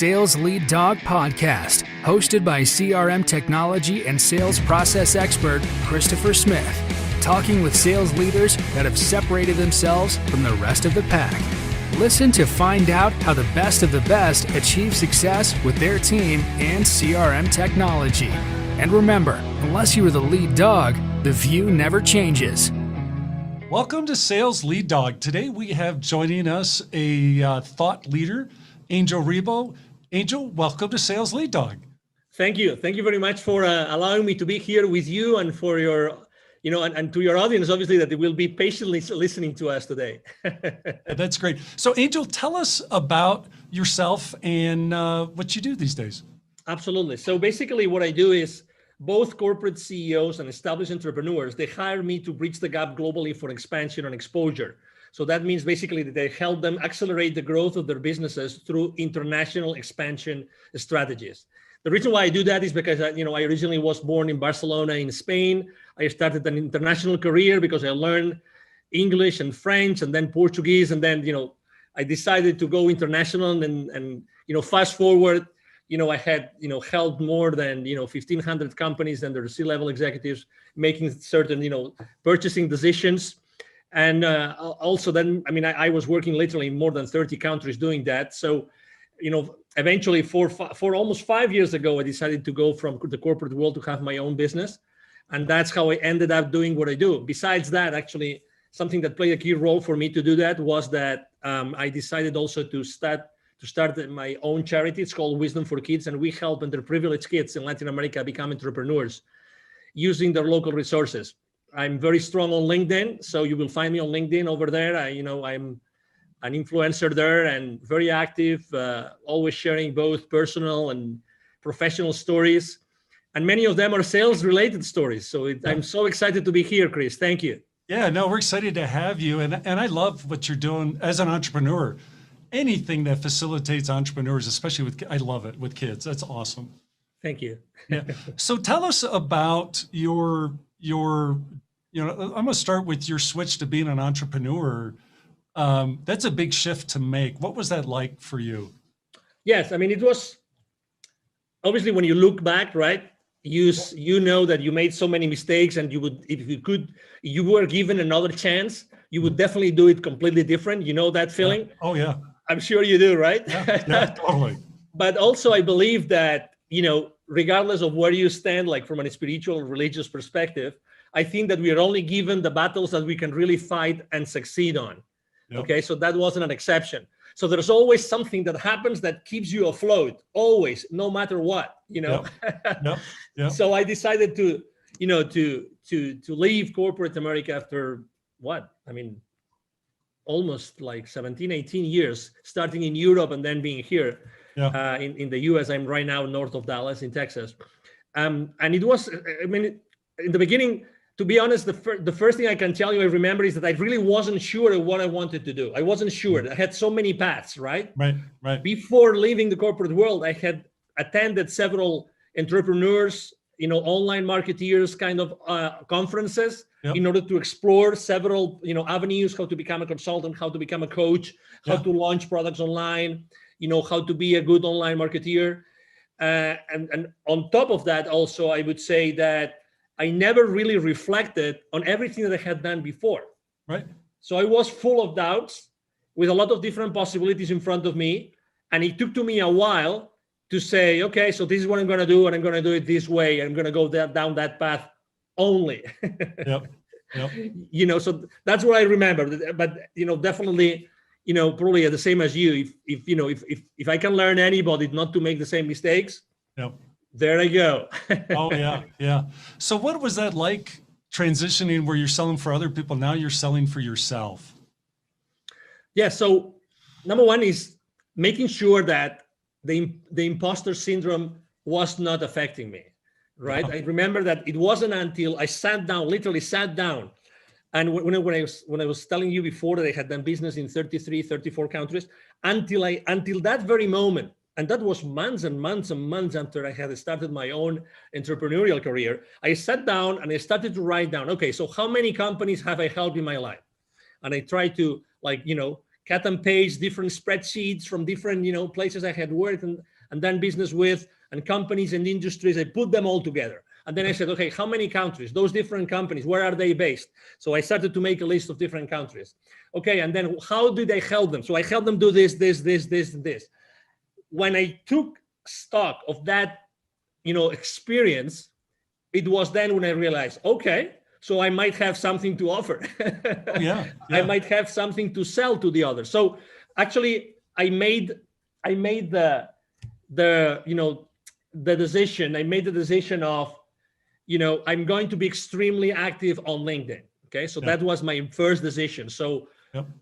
Sales Lead Dog Podcast, hosted by CRM technology and sales process expert Christopher Smith, talking with sales leaders that have separated themselves from the rest of the pack. Listen to find out how the best of the best achieve success with their team and CRM technology. And remember, unless you are the lead dog, the view never changes. Welcome to Sales Lead Dog. Today we have joining us a thought leader, Angel RIBO. Angel, welcome to Sales Lead Dog. Thank you. Thank you very much for allowing me to be here with you and for your, and to your audience, obviously, that they will be patiently listening to us today. That's great. So Angel, tell us about yourself and what you do these days. Absolutely. So basically what I do is both corporate CEOs and established entrepreneurs, they hire me to bridge the gap globally for expansion and exposure. So that means basically that they help them accelerate the growth of their businesses through international expansion strategies. The reason why I do that is because I originally was born in Barcelona in Spain. I started an international career because I learned English and French and then Portuguese. And then, I decided to go international and fast forward, I had, helped more than, 1,500 companies and their C-level executives making certain, purchasing decisions. And also then, I was working literally in more than 30 countries doing that. So, eventually for almost 5 years ago, I decided to go from the corporate world to have my own business. And that's how I ended up doing what I do. Besides that, actually, something that played a key role for me to do that was that I decided also to start my own charity. It's called Wisdom for Kids. And we help underprivileged kids in Latin America become entrepreneurs using their local resources. I'm very strong on LinkedIn, so you will find me on LinkedIn over there. I'm an influencer there and very active, always sharing both personal and professional stories. And many of them are sales-related stories. So I'm so excited to be here, Chris. Thank you. Yeah, no, we're excited to have you. And I love what you're doing as an entrepreneur. Anything that facilitates entrepreneurs, especially I love it with kids. That's awesome. Thank you. Yeah. So tell us about your I'm going to start with your switch to being an entrepreneur. That's a big shift to make. What was that like for you? Yes, it was obviously when you look back, right? You know that you made so many mistakes, and you would, if you were given another chance, you would definitely do it completely different. You know that feeling? Yeah. Oh yeah. I'm sure you do, right? Yeah, totally. But also I believe that, regardless of where you stand, like from a spiritual or religious perspective, I think that we are only given the battles that we can really fight and succeed on. Yep. Okay, so that wasn't an exception. So there's always something that happens that keeps you afloat, always, no matter what, Yep. Yep. So I decided to leave corporate America after almost like 17, 18 years, starting in Europe and then being here. Yeah. In the US. I'm right now north of Dallas in Texas. And it was, in the beginning, to be honest, the first thing I can tell you I remember is that I really wasn't sure of what I wanted to do. I wasn't sure. I had so many paths, right? Right. Before leaving the corporate world, I had attended several entrepreneurs, online marketeers kind of conferences. Yep. In order to explore several, avenues, how to become a consultant, how to become a coach, how to launch products online, how to be a good online marketeer. And on top of that, also, I would say that I never really reflected on everything that I had done before. Right. So I was full of doubts with a lot of different possibilities in front of me. And it took to me a while to say, okay, so this is what I'm going to do, and I'm going to do it this way. I'm going to go down that path only. Yep. So that's what I remember. But, definitely, probably the same as you. If I can learn anybody not to make the same mistakes, yep. There I go. Oh, yeah. So what was that like transitioning where you're selling for other people? Now you're selling for yourself. Yeah. So number one is making sure that the imposter syndrome was not affecting me, right? I remember that it wasn't until I literally sat down. And when I was telling you before that I had done business in 33, 34 countries, until that very moment, and that was months and months and months after I had started my own entrepreneurial career, I sat down and I started to write down, okay, so how many companies have I helped in my life? And I tried to cut and paste different spreadsheets from different, places I had worked and done business with, and companies and industries. I put them all together. And then I said, okay, how many countries? Those different companies, where are they based? So I started to make a list of different countries. Okay, and then how did I help them? So I helped them do this, this, this, this, and this. When I took stock of that, experience, it was then when I realized, okay, so I might have something to offer. Yeah. I might have something to sell to the others. So actually, I made the decision. I made the decision of, I'm going to be extremely active on LinkedIn. Okay, so that was my first decision. So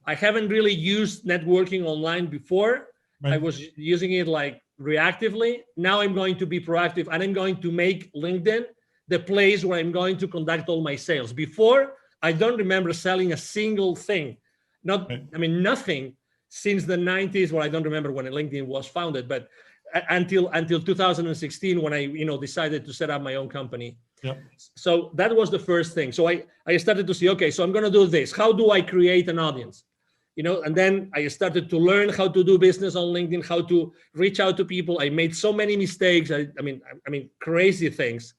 I haven't really used networking online before. Right. I was using it like reactively. Now I'm going to be proactive, and I'm going to make LinkedIn the place where I'm going to conduct all my sales. Before, I don't remember selling a single thing. Nothing since the 90s, where I don't remember when LinkedIn was founded, but until 2016, when I decided to set up my own company. So that was the first thing. So I started to see, okay, so I'm going to do this. How do I create an audience? And then I started to learn how to do business on LinkedIn, how to reach out to people. I made so many mistakes. I mean, crazy things.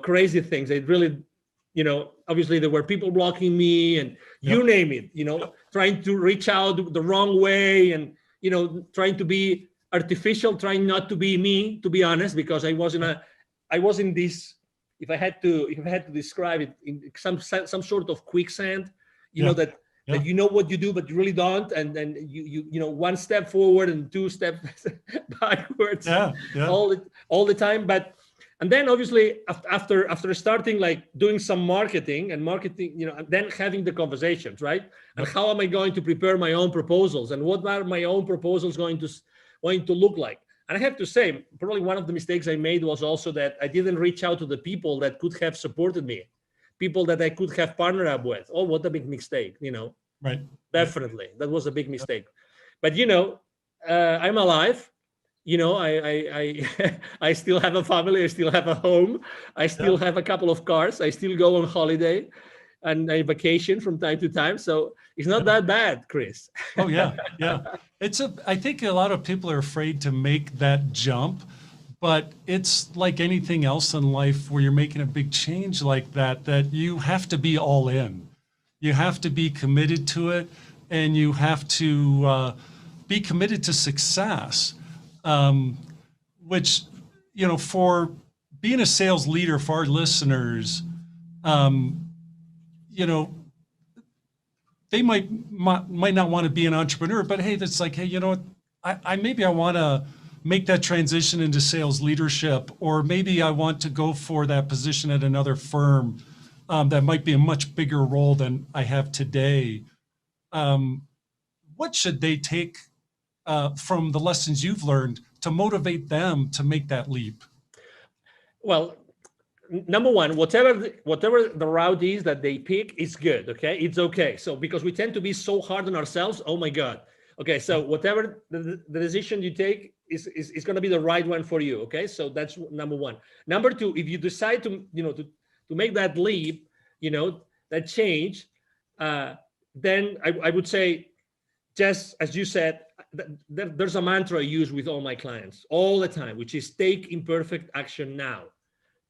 Crazy things. It really, obviously there were people blocking me, and you name it. Trying to reach out the wrong way, and trying to be artificial, trying not to be me, to be honest, because I was in this. If I had to describe it, in some sort of quicksand, that you know what you do, but you really don't, and then you one step forward and two steps backwards, all the time. And then obviously after starting like doing some marketing, and then having the conversations, right? And how am I going to prepare my own proposals, and what are my own proposals going to look like? And I have to say, probably one of the mistakes I made was also that I didn't reach out to the people that could have supported me, people that I could have partnered up with. Oh, what a big mistake, Right. Definitely. That was a big mistake. But, I'm alive. I still have a family. I still have a home. I still have a couple of cars. I still go on holiday and I vacation from time to time. So it's not that bad, Chris. Oh, yeah. Yeah. I think a lot of people are afraid to make that jump, but it's like anything else in life where you're making a big change like that you have to be all in. You have to be committed to it, and you have to be committed to success, which, for being a sales leader, for our listeners, they might not want to be an entrepreneur, but hey, that's like, hey, I want to make that transition into sales leadership, or maybe I want to go for that position at another firm that might be a much bigger role than I have today. What should they take from the lessons you've learned to motivate them to make that leap? Well, number one, whatever the route is that they pick is good. Okay, it's okay. So because we tend to be so hard on ourselves, oh my God. Okay, so whatever the decision you take is going to be the right one for you. Okay, so that's number one. Number two, if you decide to make that leap, that change, then I would say, just as you said, there's a mantra I use with all my clients all the time, which is take imperfect action now.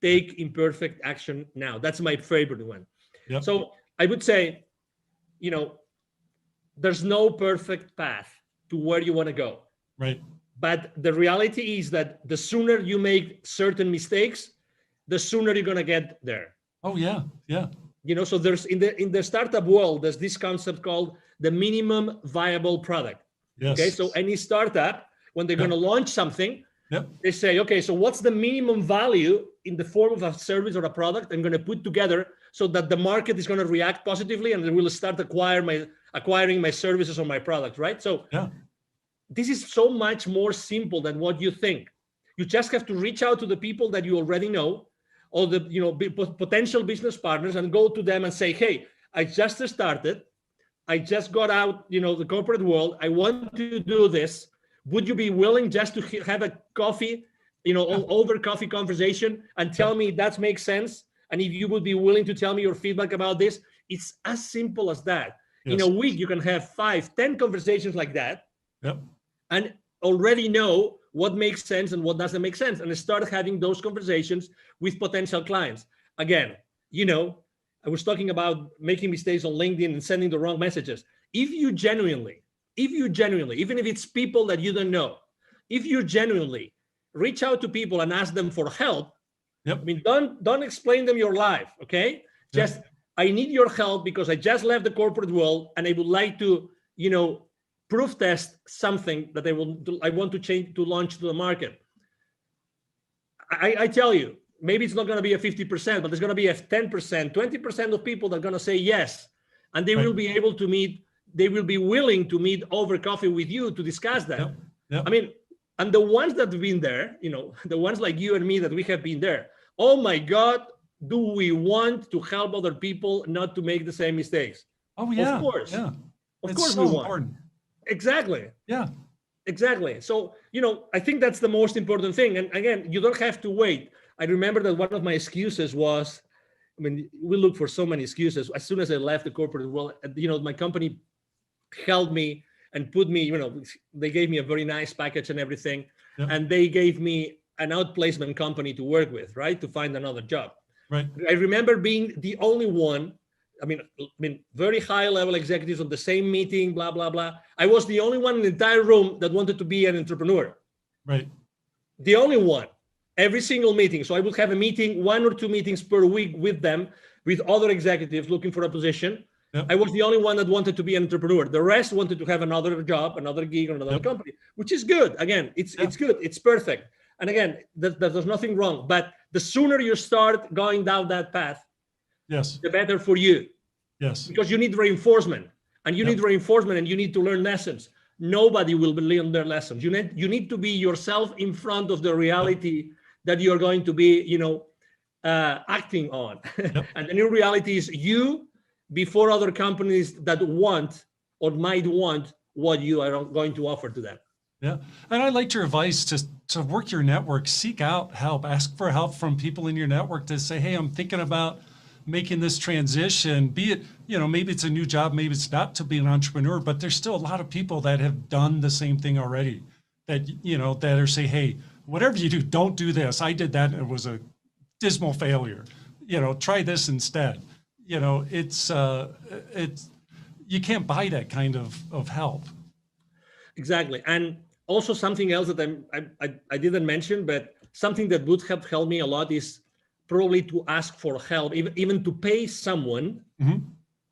Take imperfect action now. That's my favorite one. Yep. So I would say, there's no perfect path to where you want to go. Right. But the reality is that the sooner you make certain mistakes, the sooner you're going to get there. Oh, yeah. Yeah. So there's in the startup world, there's this concept called the minimum viable product. Yes. Okay. So any startup, when they're going to launch something, they say, okay, so what's the minimum value in the form of a service or a product I'm going to put together so that the market is going to react positively and they will start acquiring my services or my product, right? So this is so much more simple than what you think. You just have to reach out to the people that you already know, or the potential business partners, and go to them and say, hey, I just started. I just got out, the corporate world. I want to do this. Would you be willing just to have a coffee, over coffee conversation and tell me that makes sense? And if you would be willing to tell me your feedback about this, it's as simple as that. In a week, you can have 5, 10 conversations like that, Yep. and already know what makes sense and what doesn't make sense, and start having those conversations with potential clients. Again, I was talking about making mistakes on LinkedIn and sending the wrong messages. If you genuinely, even if it's people that you don't know, if you genuinely reach out to people and ask them for help, Yep. I mean, don't explain them your life, okay? Just, I need your help because I just left the corporate world and I would like to, proof test something that I want to change, to launch to the market. I tell you, maybe it's not going to be a 50%, but there's going to be a 10%, 20% of people that are going to say yes. And they will be able to meet, they will be willing to meet over coffee with you to discuss that. Yep. Yep. I mean, and the ones that have been there, the ones like you and me that we have been there, oh my God, do we want to help other people not to make the same mistakes? Oh yeah. Of course. Yeah. Of It's course so we want. important. Exactly. Yeah. Exactly. So, I think that's the most important thing. And again, you don't have to wait. I remember that one of my excuses was, we look for so many excuses. As soon as I left the corporate world, my company held me and put me, they gave me a very nice package and everything. Yep. And they gave me an outplacement company to work with, right? To find another job. Right. I remember being the only one, very high level executives on the same meeting, blah, blah, blah. I was the only one in the entire room that wanted to be an entrepreneur. Right. The only one, every single meeting. So I would have a meeting, 1 or 2 meetings per week with them, with other executives looking for a position. Yep. I was the only one that wanted to be an entrepreneur. The rest wanted to have another job, another gig, or another company, which is good. Again, it's good. It's perfect. And again, there's nothing wrong. But the sooner you start going down that path, Yes. the better for you. Yes. Because you need reinforcement, and you need reinforcement, and you need to learn lessons. Nobody will learn their lessons. You need to be yourself in front of the reality that you're going to be, acting on. And the new reality is you before other companies that want or might want what you are going to offer to them. Yeah. And I liked your advice to work your network, seek out help, ask for help from people in your network to say, hey, I'm thinking about making this transition, be it, maybe it's a new job, maybe it's not to be an entrepreneur, but there's still a lot of people that have done the same thing already that, that are say, hey, whatever you do, don't do this. I did that and it was a dismal failure. Try this instead. It's you can't buy that kind of help. Exactly. And also something else that I didn't mention, but something that would have helped me a lot is probably to ask for help, even to pay someone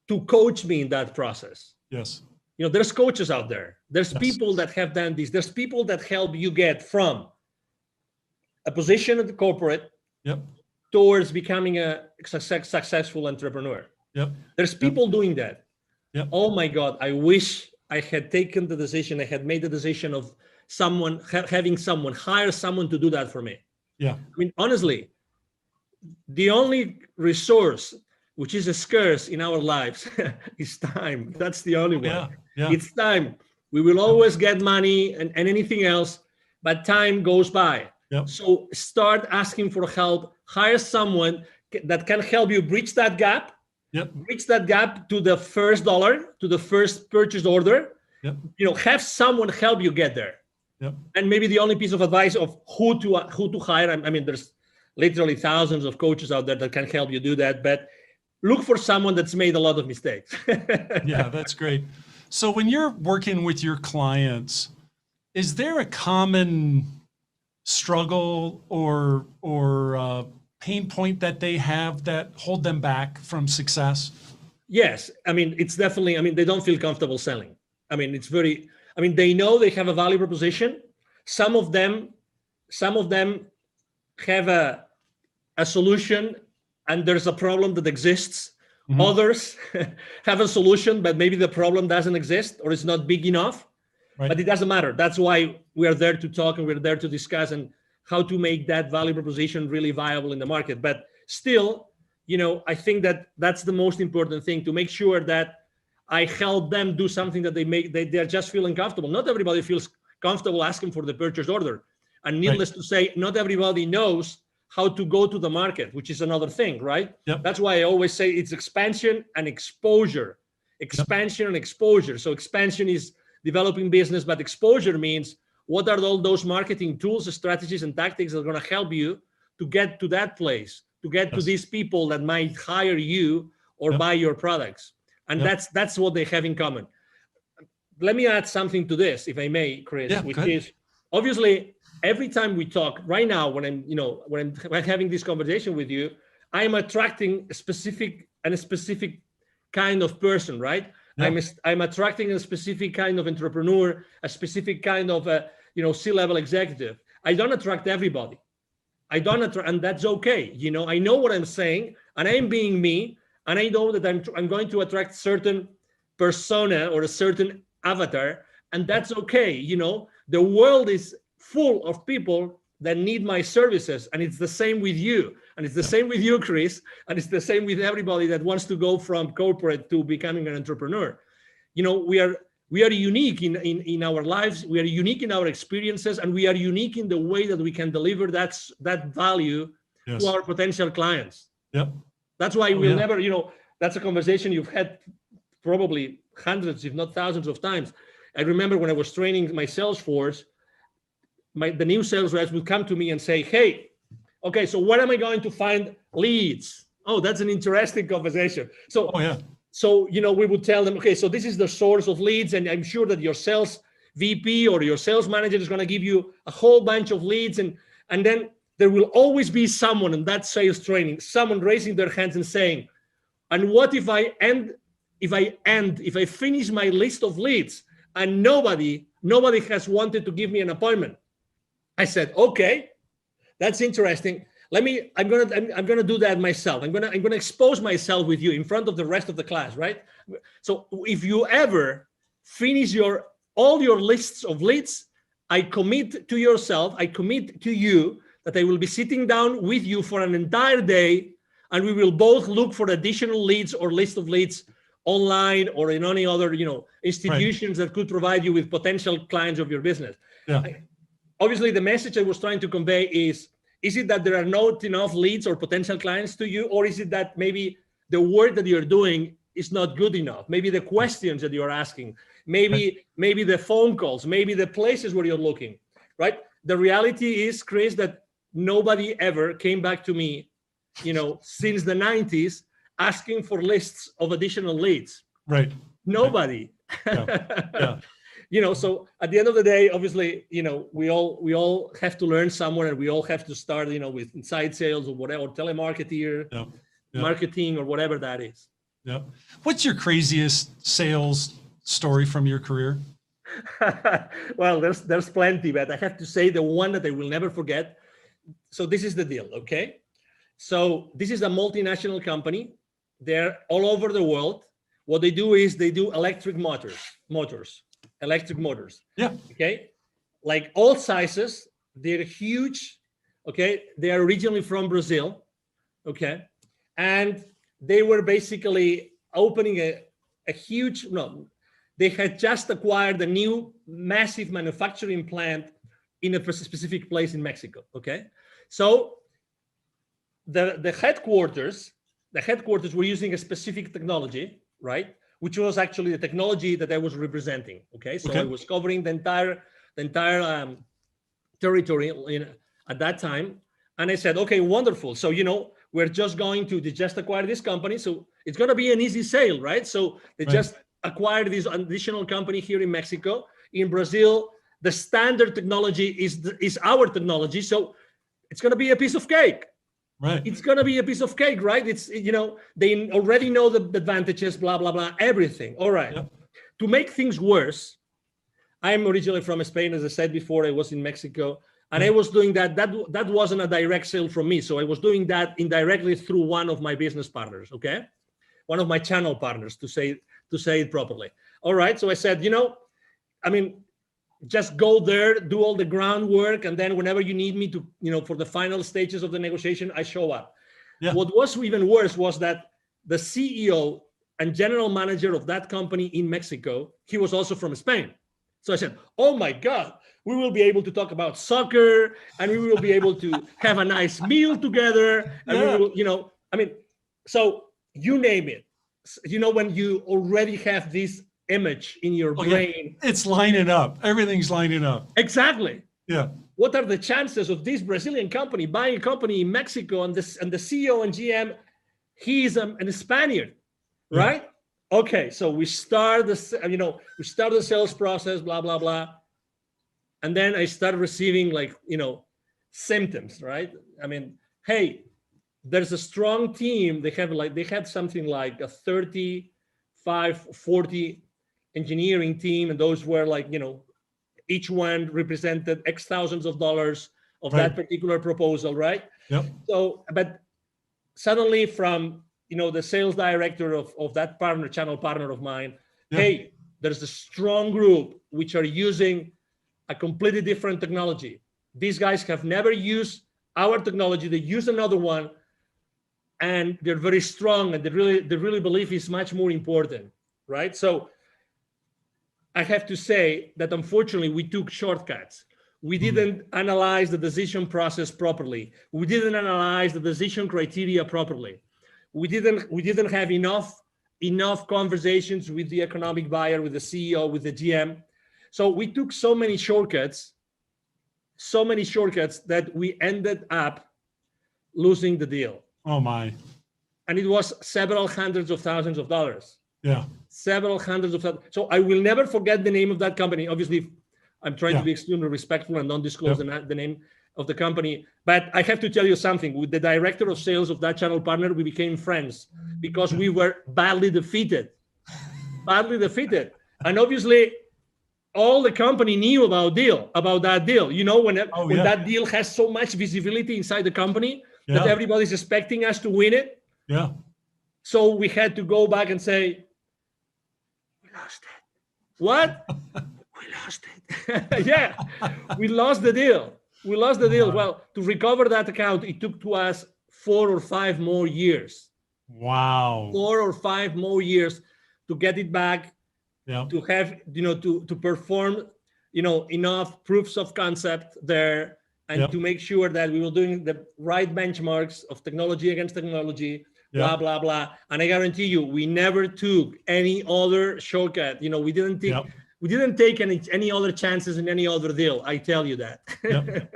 to coach me in that process. Yes. There's coaches out there. There's people that have done this. There's people that help you get from a position at the corporate towards becoming a successful entrepreneur. There's people doing that. Oh my God, I wish I had taken the decision. I had made the decision of having someone hire someone to do that for me. Honestly, the only resource which is scarce in our lives is time. That's the only one. It's time. We will always get money and anything else, but time goes by. So start asking for help. Hire someone that can help you bridge that gap. Bridge that gap to the first dollar, to the first purchase order. Have someone help you get there. And maybe the only piece of advice of who to hire. There's literally thousands of coaches out there that can help you do that, but look for someone that's made a lot of mistakes. Yeah, that's great. So when you're working with your clients, is there a common struggle or pain point that they have that hold them back from success? Yes. It's definitely, they don't feel comfortable selling. They know they have a value proposition. Some of them have a solution and there's a problem that exists. Others have a solution, but maybe the problem doesn't exist or it's not big enough. But it doesn't matter. That's why we are there to talk and we're there to discuss and how to make that value proposition really viable in the market. But still, I think that's the most important thing, to make sure that I help them do something that they're just feeling comfortable. Not everybody feels comfortable asking for the purchase order. And needless to say, not everybody knows how to go to the market, which is another thing, right? That's why I always say it's expansion and exposure. expansion and exposure. So expansion is developing business, but exposure means what are all those marketing tools, strategies, and tactics that are going to help you to get to that place, to get to these people that might hire you or buy your products. And that's what they have in common. Let me add something to this, if I may, Chris, which is obviously every time we talk right now, when I'm having this conversation with you, I'm attracting a specific kind of person, right? I'm attracting a specific kind of entrepreneur, a specific kind of C-level executive. I don't attract everybody. And that's okay. I know what I'm saying, and I'm being me, and I know that I'm going to attract certain persona or a certain avatar, and that's okay. The world is full of people that need my services, and it's the same with you, and it's the same with you, Chris, and it's the same with everybody that wants to go from corporate to becoming an entrepreneur. We are unique in our lives, we are unique in our experiences, and we are unique in the way that we can deliver that value to our potential clients. That's why we'll never, that's a conversation you've had probably hundreds, if not thousands of times. I remember when I was training my sales force, the new sales reps would come to me and say, hey, okay, so where am I going to find leads? Oh, that's an interesting conversation. So, we would tell them, okay, so this is the source of leads, and I'm sure that your sales VP or your sales manager is going to give you a whole bunch of leads, and then there will always be someone in that sales training, someone raising their hands and saying, and what if I finish my list of leads and nobody has wanted to give me an appointment? I said, okay, that's interesting. I'm gonna do that myself. I'm gonna expose myself with you in front of the rest of the class, right? So if you ever finish all your lists of leads, I commit to you that I will be sitting down with you for an entire day, and we will both look for additional leads or list of leads online or in any other institutions that could provide you with potential clients of your business. Obviously, the message I was trying to convey is it that there are not enough leads or potential clients to you, or is it that maybe the work that you're doing is not good enough? Maybe the questions that you're asking, maybe the phone calls, maybe the places where you're looking, right? The reality is, Chris, that nobody ever came back to me, since the 90s asking for lists of additional leads. Right. Nobody. So at the end of the day, obviously, we all have to learn somewhere, and we all have to start, with inside sales or whatever, or telemarketer, marketing, or whatever that is. What's your craziest sales story from your career? Well, there's plenty, but I have to say the one that I will never forget. So this is the deal, okay? So this is a multinational company. They're all over the world. What they do is they do electric motors. Okay, like all sizes. They're huge. Okay, they are originally from Brazil. Okay, and they were basically opening a huge. No, they had just acquired a new massive manufacturing plant in a specific place in Mexico. Okay, so the headquarters were using a specific technology, right? Which was actually the technology that I was representing. Okay, so I was covering the entire territory at that time, and I said, okay, wonderful. So we're just going to just acquire this company, so it's going to be an easy sale, right? So they just acquired this additional company here in Mexico. In Brazil, the standard technology is our technology, so it's going to be a piece of cake. Right. It's going to be a piece of cake, right? It's, they already know the advantages, blah, blah, blah, everything. All right. To make things worse, I'm originally from Spain. As I said before, I was in Mexico, and I was doing that. That wasn't a direct sale from me. So I was doing that indirectly through one of my business partners. Okay. One of my channel partners, to say it properly. All right. So I said, just go there, do all the groundwork, and then whenever you need me to, for the final stages of the negotiation, I show up. What was even worse was that the CEO and general manager of that company in Mexico, he was also from Spain. So I said, oh my God, we will be able to talk about soccer, and we will be able to have a nice meal together. And we will, so you name it. when you already have this image in your brain. Yeah. It's lining up. Everything's lining up. Exactly. Yeah. What are the chances of this Brazilian company buying a company in Mexico, and the CEO and GM, he is a Spaniard, right? Yeah. Okay, so we start the sales process, blah blah blah, and then I start receiving symptoms, right? I mean, hey, there's a strong team. They had something like a 35, 40 engineering team, and those were each one represented X thousands of dollars of that particular proposal, right? Yep. So, but suddenly from, the sales director of that channel partner of mine, hey, there's a strong group which are using a completely different technology. These guys have never used our technology. They use another one, and they're very strong, and they really believe it's much more important, right? So I have to say that unfortunately we took shortcuts. We didn't analyze the decision process properly. We didn't analyze the decision criteria properly. We didn't have enough conversations with the economic buyer, with the CEO, with the GM. So we took so many shortcuts that we ended up losing the deal. Oh my. And it was several hundreds of thousands of dollars. Yeah. Several hundreds of thousands. So I will never forget the name of that company. Obviously, I'm trying to be extremely respectful and don't disclose the name of the company. But I have to tell you something. With the director of sales of that channel partner, we became friends because we were badly defeated. And obviously, all the company knew about that deal. When that deal has so much visibility inside the company that everybody's expecting us to win it. Yeah. So we had to go back and say, we lost it. What? We lost it. Yeah, we lost the deal. Well, to recover that account, it took to us 4 or 5 more years. Wow. 4 or 5 more years to get it back, to have, to perform, enough proofs of concept there, and to make sure that we were doing the right benchmarks of technology against technology, blah, blah, blah. And I guarantee you, we never took any other shortcut. We didn't take any other chances in any other deal. I tell you that.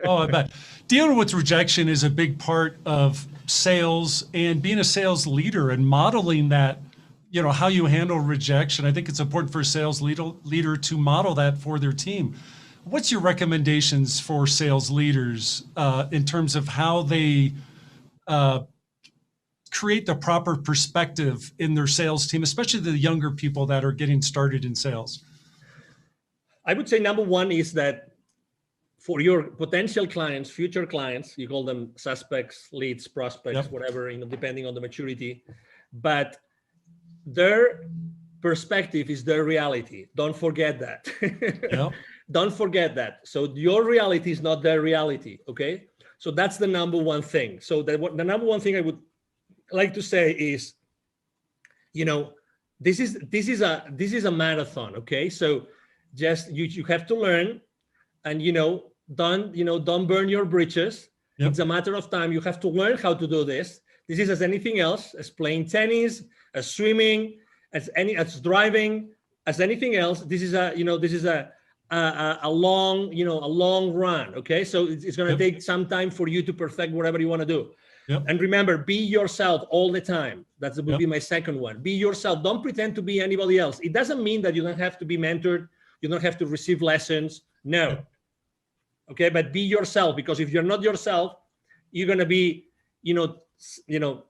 Oh, I bet. Dealing with rejection is a big part of sales, and being a sales leader and modeling that, how you handle rejection. I think it's important for a sales leader to model that for their team. What's your recommendations for sales leaders in terms of how they create the proper perspective in their sales team, especially the younger people that are getting started in sales? I would say number one is that for your potential clients, future clients, you call them suspects, leads, prospects, whatever, depending on the maturity, but their perspective is their reality. Don't forget that. Don't forget that. So your reality is not their reality. Okay. So that's the number one thing. So the number one thing I would like to say is, this is a marathon. Okay. So just you have to learn, and don't burn your bridges. It's a matter of time. You have to learn how to do this. This is as anything else, as playing tennis, as swimming, as driving, as anything else. This is a long run. Okay, so it's going to take some time for you to perfect whatever you want to do. And remember, be yourself all the time. That would be my second one. Be yourself. Don't pretend to be anybody else. It doesn't mean that you don't have to be mentored. You don't have to receive lessons. No. Okay, but be yourself, because if you're not yourself, you're going to be,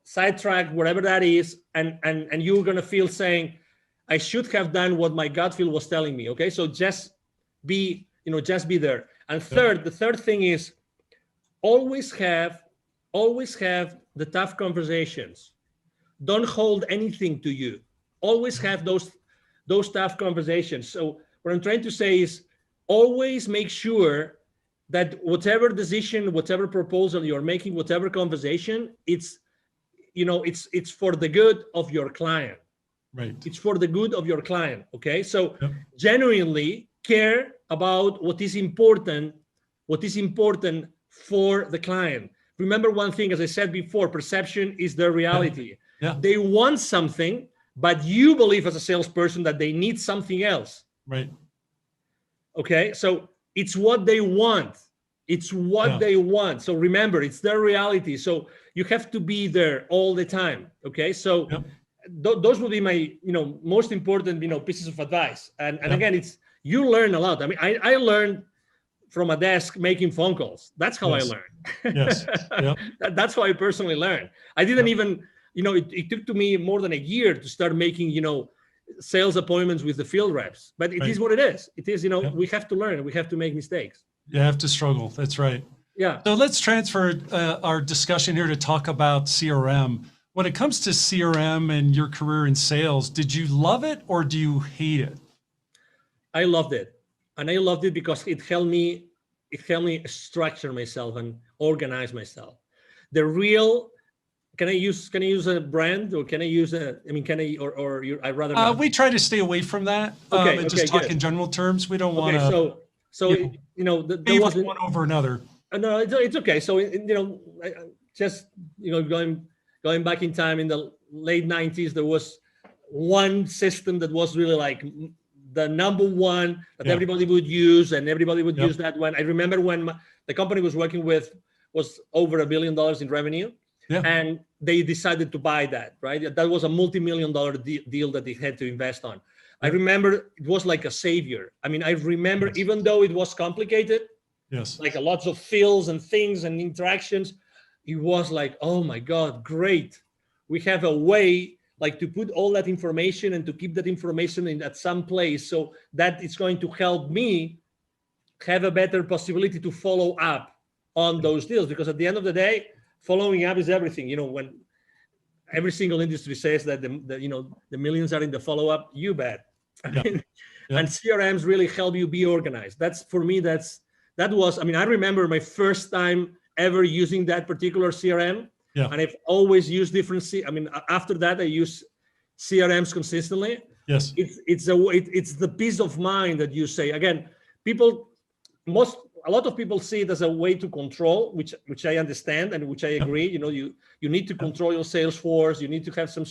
sidetracked, whatever that is, and you're going to feel saying, I should have done what my gut feel was telling me. Okay, so just be there. And the third thing is always have the tough conversations. Don't hold anything to you. Always have those tough conversations. So what I'm trying to say is always make sure that whatever decision, whatever proposal you're making, whatever conversation, it's for the good of your client. Right. It's for the good of your client. Okay. So genuinely care about what is important for the client. Remember one thing, as I said before, perception is their reality. They want something, but you believe as a salesperson that they need something else. Right. Okay. So it's what they want. It's what they want. So remember, it's their reality. So you have to be there all the time. Okay. So those would be my, most important, pieces of advice. And again, you learn a lot. I mean, I learned from a desk making phone calls. That's how I learned. Yes. Yep. That's how I personally learned. I didn't even, it took to me more than a year to start making, sales appointments with the field reps, but it is what it is. It is, we have to learn, we have to make mistakes. You have to struggle. That's right. Yeah. So let's transfer our discussion here to talk about CRM. When it comes to CRM and your career in sales, did you love it or do you hate it? I loved it. And I loved it because it helped me structure myself and organize myself. The real, can I use a brand, or can I use I'd rather not? We try to stay away from that. And just talk in general terms. We don't want to. There wasn't one over another. No, it's okay. So, going back in time in the late 90s, there was one system that was really like the number one that everybody would use, and everybody would use that one. I remember when the company was working with was over $1 billion in revenue, and they decided to buy that, right? That was a multi-million-dollar deal that they had to invest on. I remember it was like a savior. I mean, I remember even though it was complicated, like lots of fields and things and interactions, it was like, oh my God, great. We have a way like to put all that information and to keep that information at some place so that it's going to help me have a better possibility to follow up on those deals. Because at the end of the day, following up is everything. When every single industry says that the millions are in the follow-up, you bet. And CRMs really help you be organized. That's for me, that was, I remember my first time ever using that particular CRM. And I've always used different. After that, I use CRMs consistently. Yes. It's the peace of mind that you say. Again, a lot of people see it as a way to control, which I understand and which I agree. You need to control your sales force. You need to have some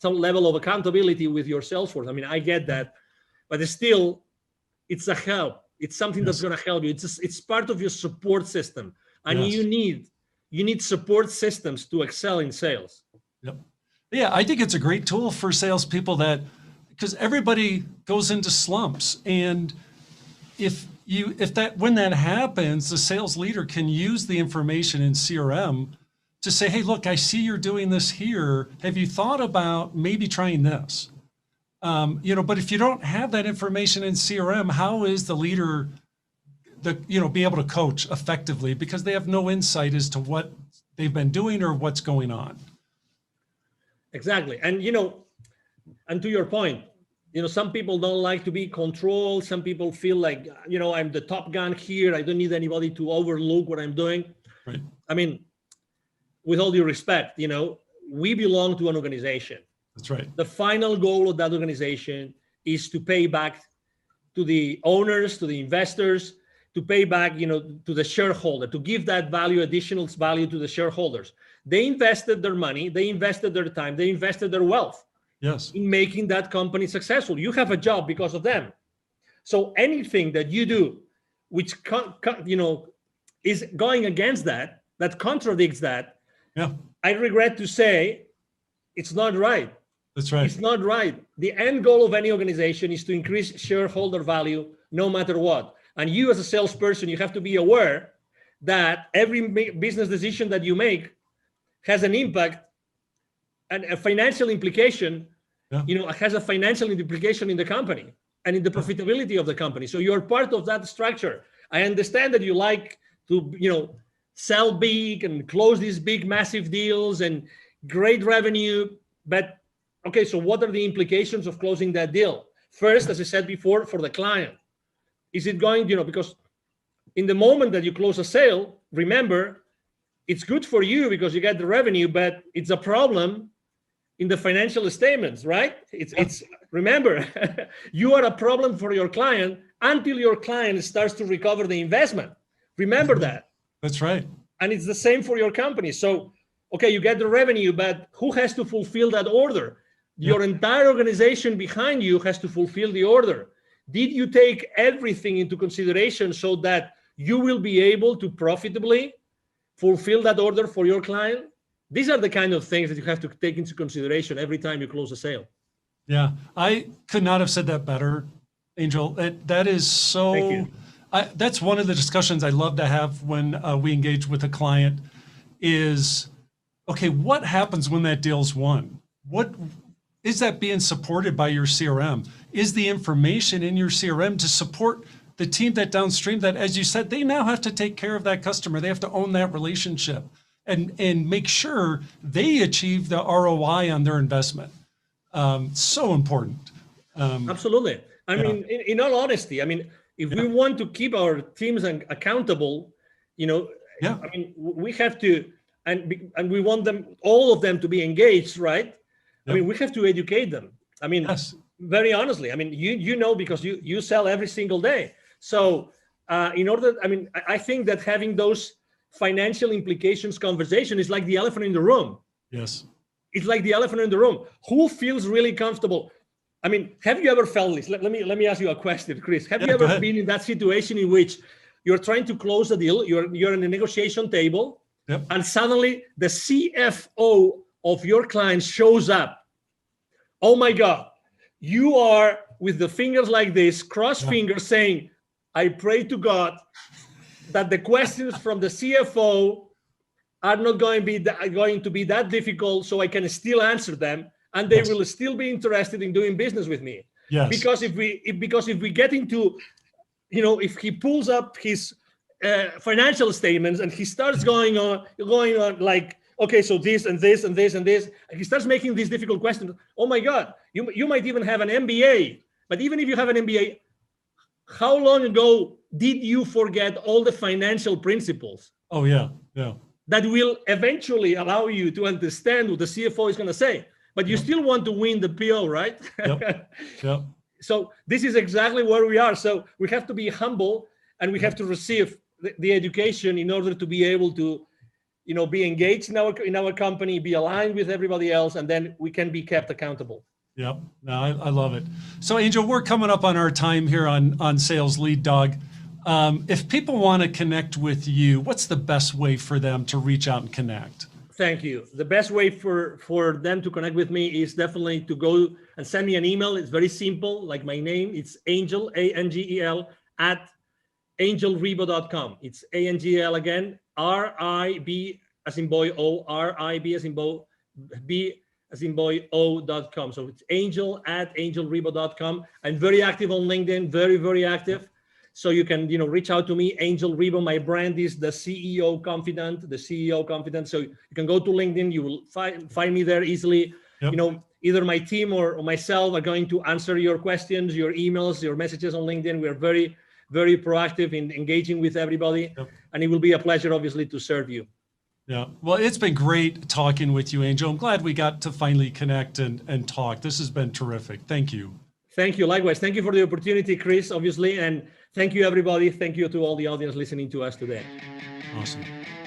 level of accountability with your sales force. I get that, but it's a help. It's something that's going to help you. It's part of your support system, and you need support systems to excel in sales. Yep. Yeah, I think it's a great tool for salespeople because everybody goes into slumps, and when that happens, the sales leader can use the information in CRM to say, hey, look, I see you're doing this here. Have you thought about maybe trying this? But if you don't have that information in CRM, how is the leader be able to coach effectively, because they have no insight as to what they've been doing or what's going on? Exactly. And, and to your point, some people don't like to be controlled. Some people feel like, I'm the top gun here. I don't need anybody to overlook what I'm doing. Right. With all due respect, we belong to an organization. That's right. The final goal of that organization is to pay back to the owners, to the investors, to pay back, to the shareholder, to give that additional value to the shareholders. They invested their money, they invested their time, they invested their wealth in making that company successful. You have a job because of them. So anything that you do, which is going against that contradicts that, I regret to say, it's not right. That's right. It's not right. The end goal of any organization is to increase shareholder value no matter what. And you as a salesperson, you have to be aware that every business decision that you make has an impact and a financial implication, has a financial implication in the company and in the profitability of the company. So you're part of that structure. I understand that you like to, sell big and close these big, massive deals and great revenue. But okay, so what are the implications of closing that deal? First, as I said before, for the client, is it going, because in the moment that you close a sale, remember, it's good for you because you get the revenue, but it's a problem in the financial statements, right? It's remember, you are a problem for your client until your client starts to recover the investment. Remember that. That's right. And it's the same for your company. So, okay, you get the revenue, but who has to fulfill that order? Your entire organization behind you has to fulfill the order. Did you take everything into consideration so that you will be able to profitably fulfill that order for your client? These are the kind of things that you have to take into consideration every time you close a sale. Yeah, I could not have said that better, Angel. That is so. Thank you. That's one of the discussions I love to have when we engage with a client is, okay, what happens when that deal's won? What is that being supported by your CRM? Is the information in your CRM to support the team that downstream that, as you said, they now have to take care of that customer. They have to own that relationship and make sure they achieve the ROI on their investment. So important. Absolutely. I mean, in all honesty, I mean, if we want to keep our teams accountable, I mean, we have to, and we want them, all of them, to be engaged, right? I mean, we have to educate them. I mean, very honestly, I mean, because you sell every single day. So I think that having those financial implications conversation is like the elephant in the room. Yes. It's like the elephant in the room. Who feels really comfortable? I mean, have you ever felt this? Let me ask you a question, Chris. Have you ever been in that situation in which you're trying to close a deal, you're in a negotiation table, and suddenly the CFO of your client shows up? Oh my God, you are with the fingers like this, cross fingers, saying, I pray to God that the questions from the CFO are not going to be that difficult, so I can still answer them, and they will still be interested in doing business with me. Yes. Because if we get into, if he pulls up his financial statements and he starts going on like, okay, so this and this and this and this, and he starts making these difficult questions. Oh my God, you might even have an MBA, but even if you have an MBA, how long ago did you forget all the financial principles? Oh yeah. That will eventually allow you to understand what the CFO is going to say, but you still want to win the PO, right? Yep. So this is exactly where we are. So we have to be humble, and we have to receive the education in order to be able to, be engaged in our company, be aligned with everybody else, and then we can be kept accountable. Yep. No, I love it. So Angel, we're coming up on our time here on Sales Lead Dog. If people want to connect with you, what's the best way for them to reach out and connect? Thank you. The best way for them to connect with me is definitely to go and send me an email. It's very simple, like my name. It's Angel, Angel, at angelribo.com. It's ANGL again, RIB as in boy O, RIB as in boy B as in boy O.com. So it's Angel at angelribo.com. I'm very active on LinkedIn, very, very active. So you can, reach out to me, Angel Ribo. My brand is the CEO Confidant, So you can go to LinkedIn. You will find me there easily. Yep. Either my team or myself are going to answer your questions, your emails, your messages on LinkedIn. We are very, very proactive in engaging with everybody. Yep. And it will be a pleasure, obviously, to serve you. Yeah. Well, it's been great talking with you, Angel. I'm glad we got to finally connect and talk. This has been terrific. Thank you. Thank you. Likewise. Thank you for the opportunity, Chris, obviously. And thank you, everybody. Thank you to all the audience listening to us today. Awesome.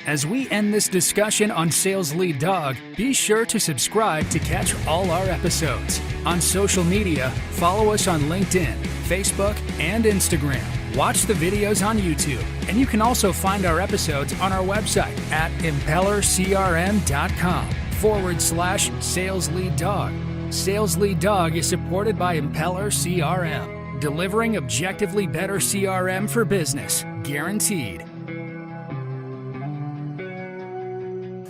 As we end this discussion on Sales Lead Dog, be sure to subscribe to catch all our episodes. On social media, follow us on LinkedIn, Facebook, and Instagram. Watch the videos on YouTube, and you can also find our episodes on our website at impellercrm.com/Sales Lead Dog. Sales Lead Dog is supported by Impeller CRM, delivering objectively better CRM for business, guaranteed.